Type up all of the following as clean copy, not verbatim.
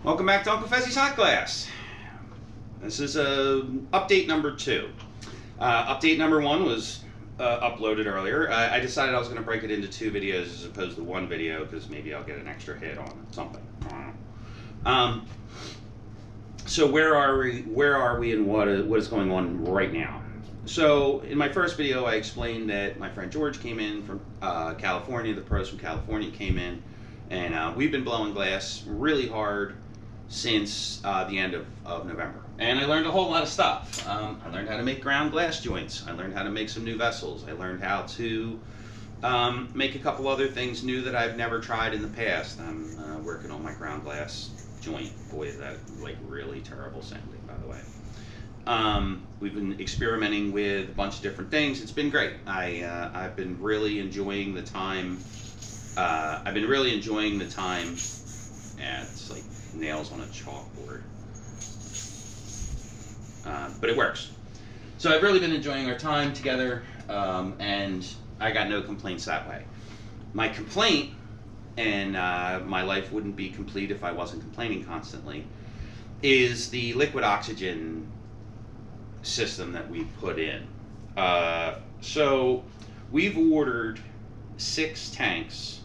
Welcome back to Uncle Fezzi's Hot Glass. This is update number 2. Update number 1 was uploaded earlier. I decided I was going to break it into 2 videos as opposed to 1 video because maybe I'll get an extra hit on something. So where are we and what is going on right now? So in my first video I explained that my friend George came in from California, the pros from California came in, and we've been blowing glass really hard since the end of November. And I learned a whole lot of stuff. I learned how to make ground glass joints. I learned how to make some new vessels. I learned how to make a couple other things new that I've never tried in the past. I'm working on my ground glass joint. Boy, is that like really terrible sounding, by the way. We've been experimenting with a bunch of different things. It's been great. I've been really enjoying the time. It's like nails on a chalkboard. But it works. So I've really been enjoying our time together, and I got no complaints that way. My complaint, and my life wouldn't be complete if I wasn't complaining constantly, is the liquid oxygen system that we put in. So we've ordered 6 tanks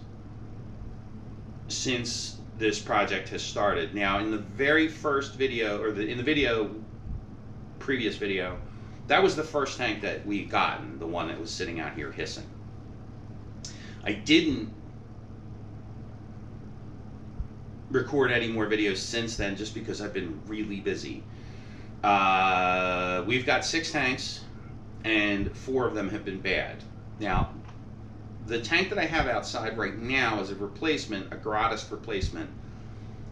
since this project has started. Now, in the very first video, or in the previous video, that was the first tank that we gotten, the one that was sitting out here hissing. I didn't record any more videos since then just because I've been really busy. We've got 6 tanks, and 4 of them have been bad. Now, the tank that I have outside right now is a replacement, a gratis replacement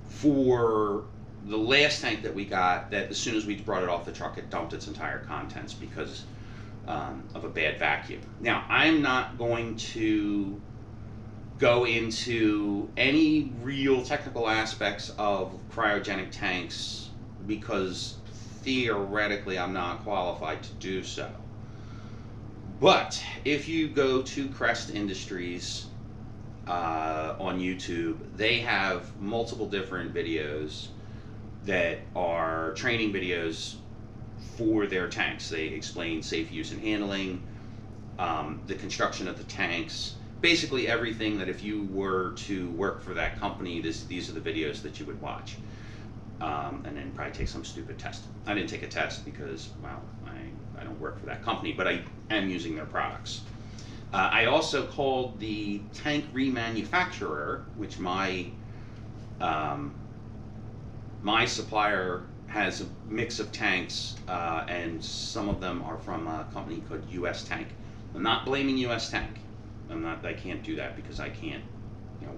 for the last tank that we got, that as soon as we brought it off the truck, it dumped its entire contents because of a bad vacuum. Now, I'm not going to go into any real technical aspects of cryogenic tanks because theoretically I'm not qualified to do so. But if you go to Crest Industries on YouTube, they have multiple different videos that are training videos for their tanks. They explain safe use and handling, the construction of the tanks, basically everything that if you were to work for that company, these are the videos that you would watch. And then probably take some stupid test. I didn't take a test because, well, I don't work for that company, but I am using their products. I also called the tank remanufacturer, which my supplier has a mix of tanks, and some of them are from a company called US Tank. I'm not blaming US Tank. I can't do that because I can't,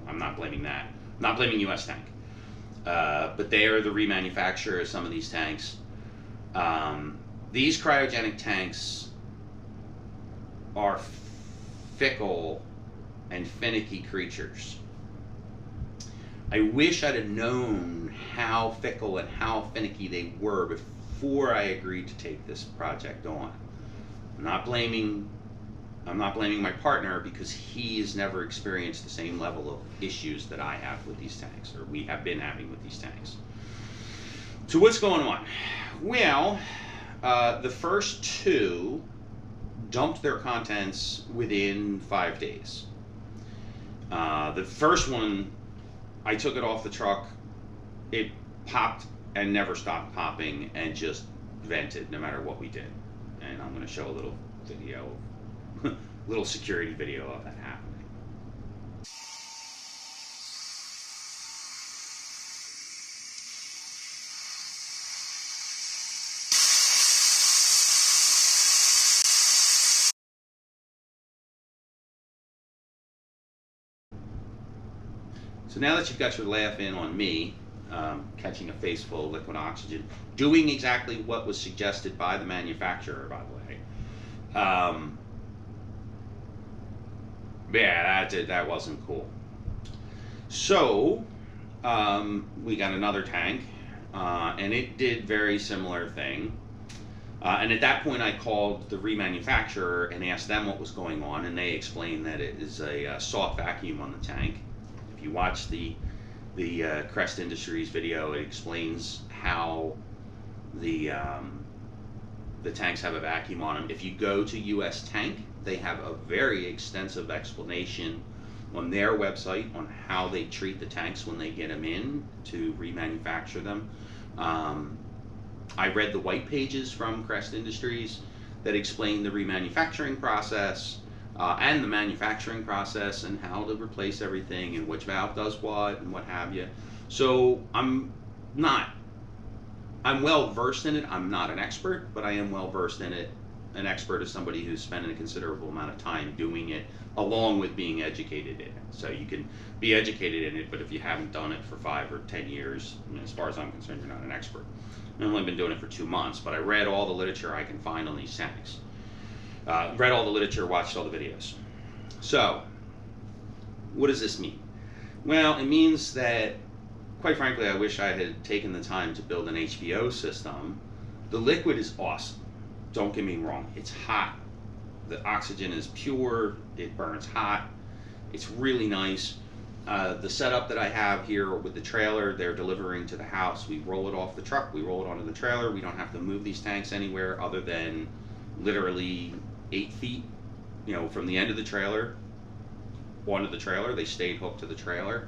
I'm not blaming that. I'm not blaming US Tank. But they are the remanufacturer of some of these tanks. These cryogenic tanks are fickle and finicky creatures. I wish I'd have known how fickle and how finicky they were before I agreed to take this project on. I'm not blaming my partner because he's never experienced the same level of issues that I have with these tanks, or we have been having with these tanks. So what's going on? Well, the first 2 dumped their contents within 5 days. The first one, I took it off the truck, it popped and never stopped popping and just vented no matter what we did. And I'm going to show a little video, little security video of that happening. So now that you've got your laugh in on me, catching a face full of liquid oxygen, doing exactly what was suggested by the manufacturer, by the way. Yeah, that wasn't cool. So we got another tank, and it did very similar thing. And at that point, I called the remanufacturer and asked them what was going on, and they explained that it is a soft vacuum on the tank. If you watch the the Crest Industries video. It explains how the tanks have a vacuum on them. If you go to US Tank, they have a very extensive explanation on their website on how they treat the tanks when they get them in to remanufacture them. I read the white pages from Crest Industries that explain the remanufacturing process and the manufacturing process and how to replace everything and which valve does what and what have you. So I'm well versed in it. I'm not an expert, but I am well versed in it. An expert is somebody who's spending a considerable amount of time doing it along with being educated in it. So you can be educated in it, but if you haven't done it for 5 or 10 years, as far as I'm concerned, you're not an expert. I've only been doing it for 2 months, but I read all the literature I can find on these tanks. Read all the literature, watched all the videos. So, what does this mean? Well, it means that, quite frankly, I wish I had taken the time to build an HBO system. The liquid is awesome. Don't get me wrong. It's hot. The oxygen is pure. It burns hot. It's really nice. The setup that I have here with the trailer, they're delivering to the house. We roll it off the truck. We roll it onto the trailer. We don't have to move these tanks anywhere other than literally 8 feet, from the end of the trailer onto the trailer. They stayed hooked to the trailer.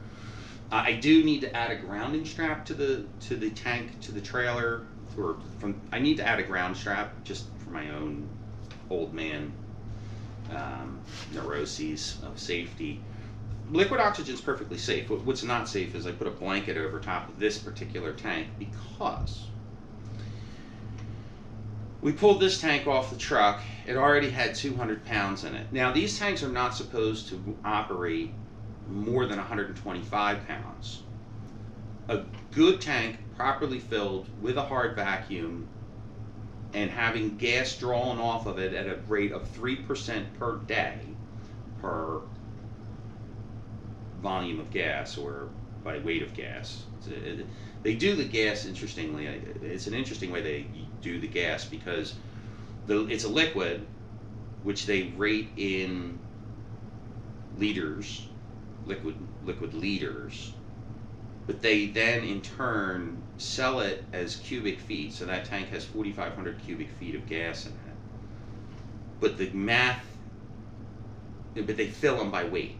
I do need to add a grounding strap to the tank, to the trailer. I need to add a ground strap just for my own old man neuroses of safety. Liquid oxygen is perfectly safe. What's not safe is I put a blanket over top of this particular tank because we pulled this tank off the truck. It already had 200 pounds in it. Now, these tanks are not supposed to operate more than 125 pounds. A good tank, properly filled with a hard vacuum and having gas drawn off of it at a rate of 3% per day per volume of gas, or by weight of gas. They do the gas interestingly. It's an interesting way they do the gas because it's a liquid which they rate in liters, liquid liters, but they then in turn sell it as cubic feet. So that tank has 4,500 cubic feet of gas in it. But but they fill them by weight.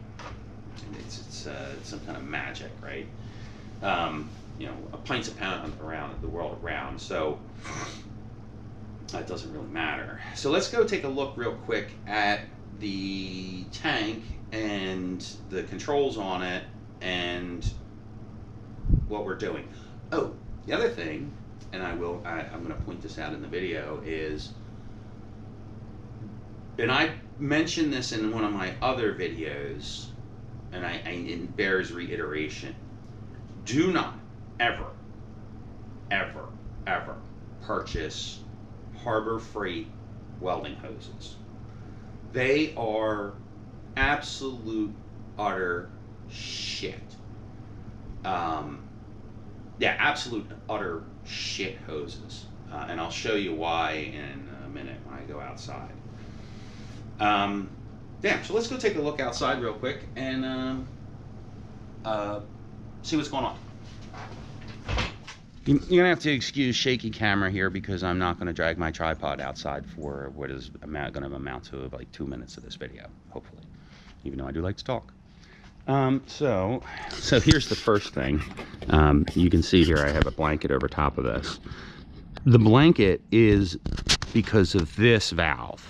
It's some kind of magic, right? A pint's a pound around the world around, so that doesn't really matter. So let's go take a look real quick at the tank and the controls on it and what we're doing. Oh, the other thing, and I'm going to point this out in the video, is, and I mentioned this in one of my other videos, and it bears reiteration. Do not ever purchase Harbor Freight welding hoses. They are absolute utter shit. Absolute utter shit hoses. And I'll show you why in a minute when I go outside. So let's go take a look outside real quick and see what's going on. You're going to have to excuse shaky camera here because I'm not going to drag my tripod outside for what is going to amount to like 2 minutes of this video, hopefully, even though I do like to talk. So here's the first thing. You can see here I have a blanket over top of this. The blanket is because of this valve.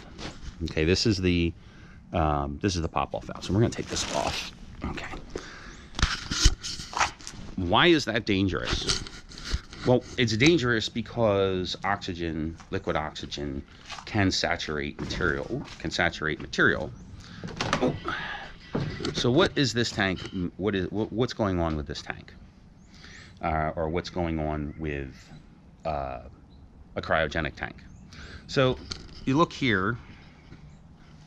Okay, this is the pop-off valve. So we're going to take this off. Okay. Why is that dangerous? Well, it's dangerous because liquid oxygen can saturate material. Oh. So what is this tank? What's going on with this tank? Or what's going on with a cryogenic tank? So you look here,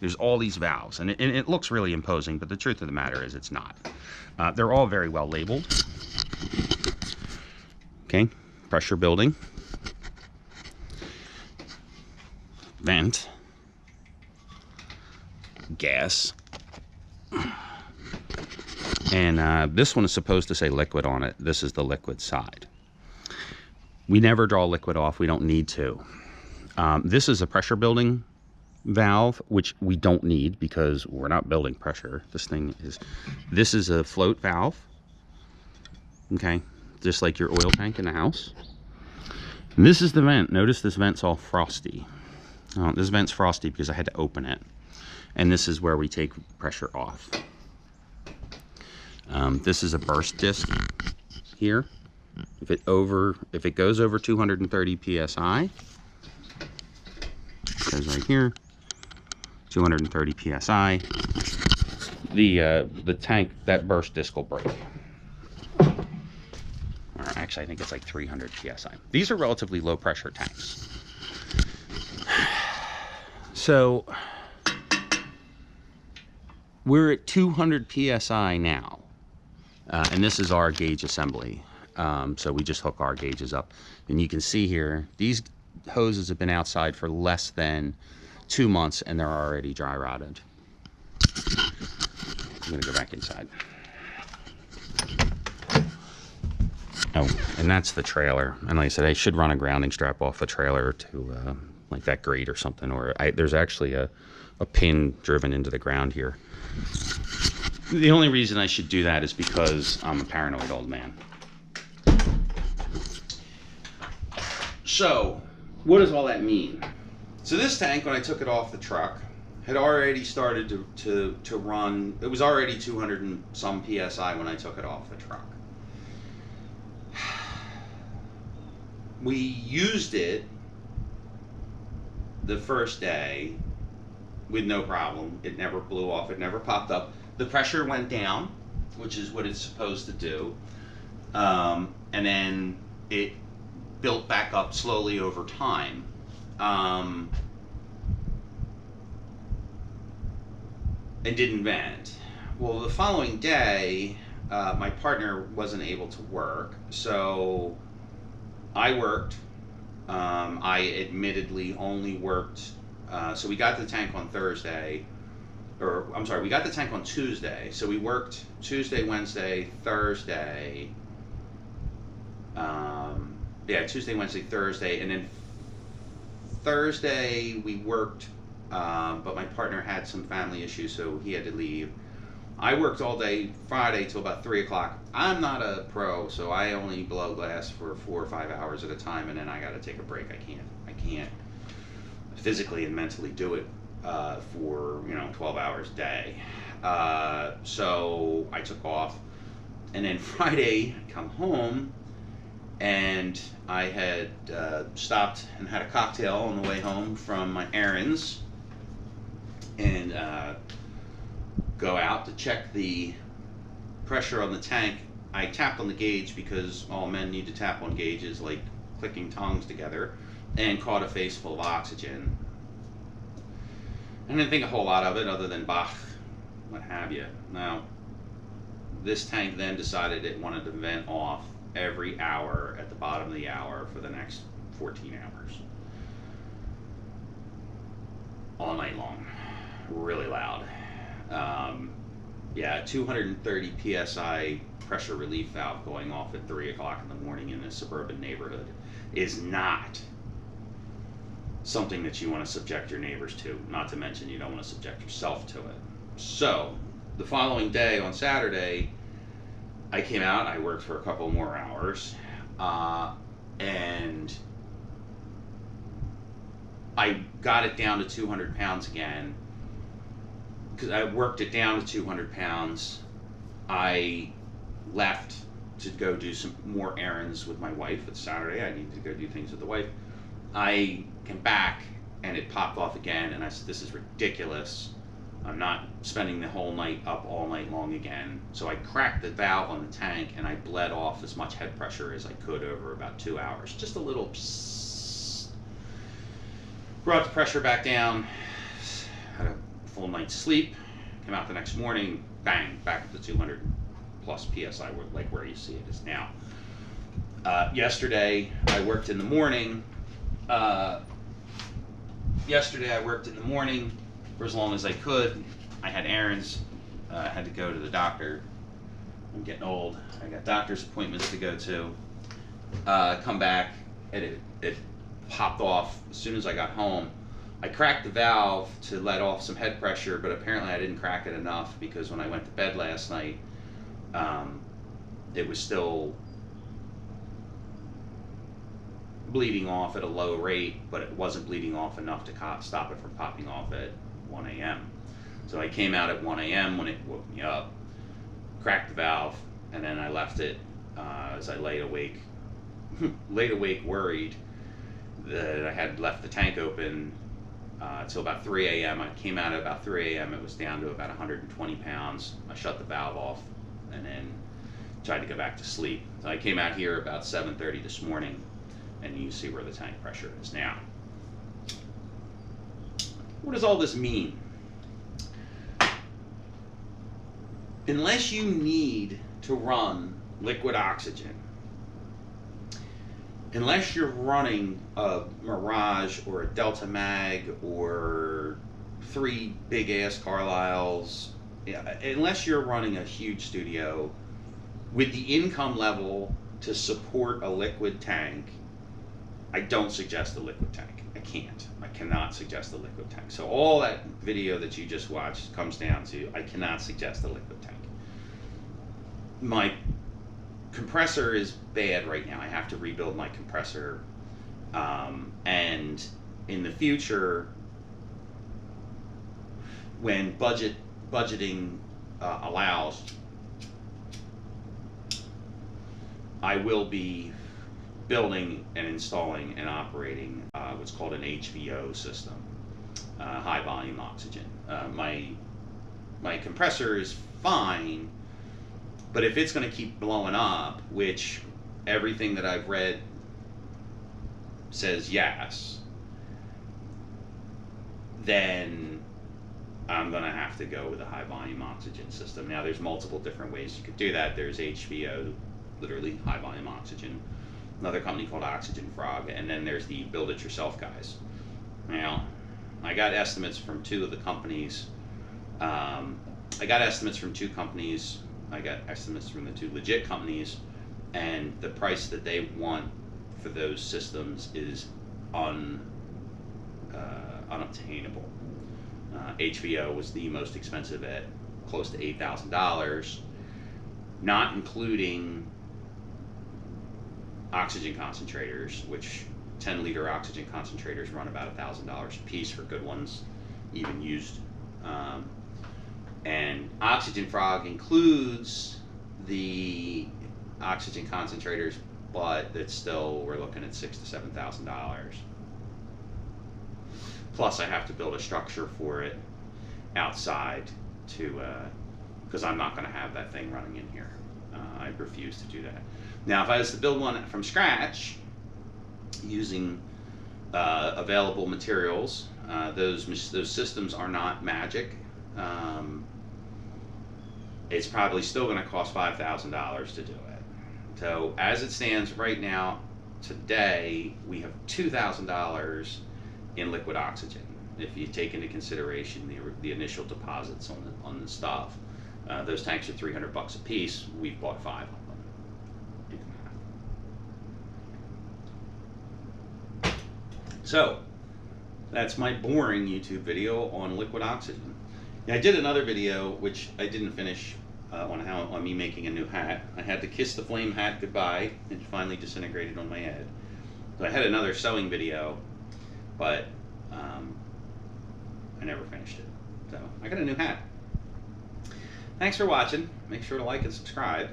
there's all these valves, and it looks really imposing, but the truth of the matter is it's not. They're all very well labeled. Okay, pressure building, vent, gas, And this one is supposed to say liquid on it. This is the liquid side. We never draw liquid off. We don't need to. This is a pressure building valve, which we don't need because we're not building pressure. This is a float valve. Okay, just like your oil tank in the house. And this is the vent. Notice this vent's all frosty. This vent's frosty because I had to open it. And this is where we take pressure off. This is a burst disc here. If it goes over 230 psi, it goes right here, 230 psi, the tank, that burst disc will break. Or actually, I think it's like 300 psi. These are relatively low pressure tanks. So we're at 200 psi now, and this is our gauge assembly. So we just hook our gauges up, and you can see here these hoses have been outside for less than 2 months and they're already dry rotted. I'm gonna go back inside. Oh, and that's the trailer. And like I said, I should run a grounding strap off the trailer to like that grate or something, or there's actually a pin driven into the ground here. The only reason I should do that is because I'm a paranoid old man. So, what does all that mean? So this tank, when I took it off the truck, had already started to run. It was already 200 and some psi when I took it off the truck. We used it the first day with no problem. It never blew off. It never popped up. The pressure went down, which is what it's supposed to do. And then it built back up slowly over time. It didn't vent. Well, the following day, my partner wasn't able to work, so I worked. I admittedly only worked, so we got the tank on Thursday, or I'm sorry, we got the tank on Tuesday. So we worked Tuesday, Wednesday, Thursday. Yeah, Tuesday, Wednesday, Thursday, and then Thursday we worked, but my partner had some family issues, so he had to leave. I worked all day Friday till about 3 o'clock. I'm not a pro, so I only blow glass for 4 or 5 hours at a time, and then I got to take a break. I can't physically and mentally do it for 12 hours a day. So I took off, and then Friday I come home, and I had stopped and had a cocktail on the way home from my errands, and go out to check the pressure on the tank. I tapped on the gauge because all men need to tap on gauges like clicking tongues together, and caught a face full of oxygen. I didn't think a whole lot of it other than Bach, what have you. Now, this tank then decided it wanted to vent off every hour at the bottom of the hour for the next 14 hours. All night long. Really loud. Yeah, 230 psi pressure relief valve going off at 3 o'clock in the morning in a suburban neighborhood is not something that you want to subject your neighbors to, not to mention you don't want to subject yourself to it. So, the following day on Saturday, I came out, I worked for a couple more hours, and I got it down to 200 pounds again. Because I worked it down to 200 pounds. I left to go do some more errands with my wife. It's Saturday, I needed to go do things with the wife. I came back and it popped off again, and I said, this is ridiculous. I'm not spending the whole night up all night long again. So I cracked the valve on the tank and I bled off as much head pressure as I could over about 2 hours. Just a little psst. Brought the pressure back down, had a full night's sleep, came out the next morning, bang, back at the 200 plus psi, like where you see it is now. Yesterday I worked in the morning. Yesterday I worked in the morning for as long as I could. I had errands. I had to go to the doctor. I'm getting old. I got doctor's appointments to go to. Come back, and it popped off as soon as I got home. I cracked the valve to let off some head pressure, but apparently I didn't crack it enough, because when I went to bed last night, it was still bleeding off at a low rate, but it wasn't bleeding off enough to stop it from popping off at 1 a.m. So I came out at 1 a.m. when it woke me up, cracked the valve, and then I left it as I lay awake, worried that I had left the tank open till about 3 a.m. I came out at about 3 a.m. It was down to about 120 pounds. I shut the valve off and then tried to go back to sleep. So I came out here about 7:30 this morning, and you see where the tank pressure is now. What does all this mean? Unless you need to run liquid oxygen, unless you're running a Mirage or a Delta Mag or 3 big ass Carlisles, unless you're running a huge studio with the income level to support a liquid tank, I don't suggest a liquid tank. I cannot suggest a liquid tank. So all that video that you just watched comes down to, I cannot suggest a liquid tank. My compressor is bad right now. I have to rebuild my compressor, and in the future, when budgeting allows, I will be building and installing and operating what's called an HVO system, high volume oxygen. My compressor is fine, but if it's going to keep blowing up, which everything that I've read says yes, then I'm going to have to go with a high volume oxygen system. Now, there's multiple different ways you could do that. There's HVO, literally high volume oxygen, another company called Oxygen Frog, and then there's the build it yourself guys. Now, I got estimates from two of the companies. I got estimates from two companies. I got estimates from the two legit companies, and the price that they want for those systems is unobtainable. HVO was the most expensive at close to $8,000, not including oxygen concentrators, which 10-liter oxygen concentrators run about $1,000 a piece for good ones, even used. And Oxygen Frog includes the oxygen concentrators, but it's still, we're looking at $6,000 to $7,000. Plus, I have to build a structure for it outside to, because I'm not going to have that thing running in here. I refuse to do that. Now, if I was to build one from scratch using available materials, those systems are not magic. It's probably still going to cost $5,000 to do it. So as it stands right now, today, we have $2,000 in liquid oxygen. If you take into consideration the initial deposits on the stuff, those tanks are $300 a piece. We've bought 5 of them. So that's my boring YouTube video on liquid oxygen. Now, I did another video which I didn't finish on me making a new hat. I had to kiss the flame hat goodbye. It finally disintegrated on my head. So I had another sewing video, but I never finished it. So I got a new hat. Thanks for watching. Make sure to like and subscribe.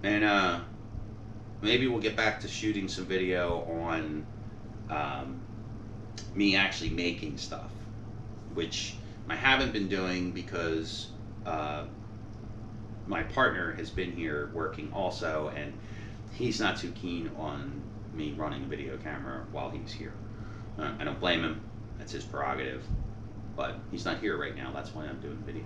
And maybe we'll get back to shooting some video on me actually making stuff, which I haven't been doing because my partner has been here working also, and he's not too keen on me running a video camera while he's here. I don't blame him. That's his prerogative. But he's not here right now. That's why I'm doing video.